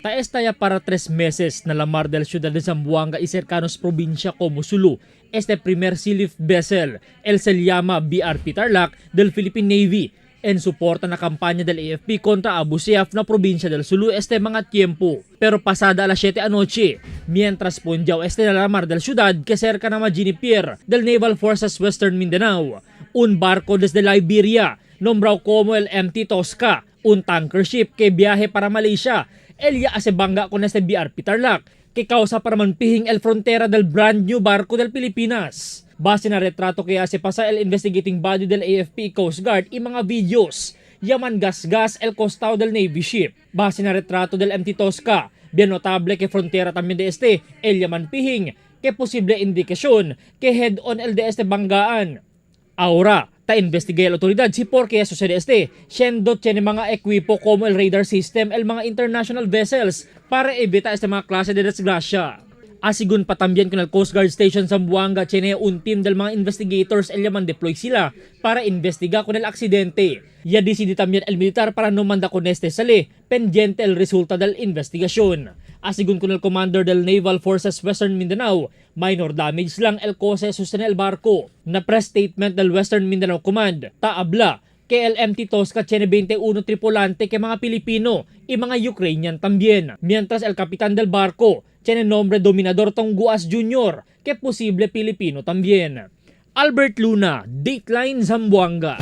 nota esta ya para 3 meses na la mar del ciudad de Zamboanga y cercanos provincia como Sulu, este primer sealift vessel, el se llama BRP Tarlac del Philippine Navy, en suporta na kampanya del AFP kontra Abu Sayyaf na probinsya del Sulu este mga tiempo. Pero pasada alas 7 anoche, mientras punjaw este na la mar del ciudad que cerca na Majini Pier del Naval Forces Western Mindanao, un barco desde Liberia, nombrado como el MT Tosca, un tanker ship que viaje para Malaysia, el ya asebanga con este BRP Tarlac, que causa para manpihing el frontera del brand new barco del Pilipinas. Base na retrato que hace pasa el investigating body del AFP Coast Guard y mga videos, yaman gas-gas el costado del Navy ship. Base na retrato del MT Tosca, bien notable que frontera también de este, el yaman pihing, que posible indikasyon que head-on el de este banggaan. Ahora, ta-investigay la otoridad si por qué sucede este, siendo tiene mga ekwipo como el radar system, el mga international vessels, para evita este mga klase de desgrasya. Asigun pa también con el Coast Guard Station Zamboanga, tiene un team del mga investigators el yaman deploy sila para investiga con el aksidente. Ya decide también el militar para no manda con este sali, pendiente el resulta del investigasyon. Asigun con el commander del Naval Forces Western Mindanao, minor damage lang el kose sustene el barco. Na press statement del Western Mindanao Command, taabla que el MT Tosca tiene 21 tripulante que mga Pilipino y mga Ukrainian también. Mientras el kapitan del barco tiene nombre Dominador Tongguas Jr. que posible Pilipino también. Albert Luna, Dateline Zamboanga.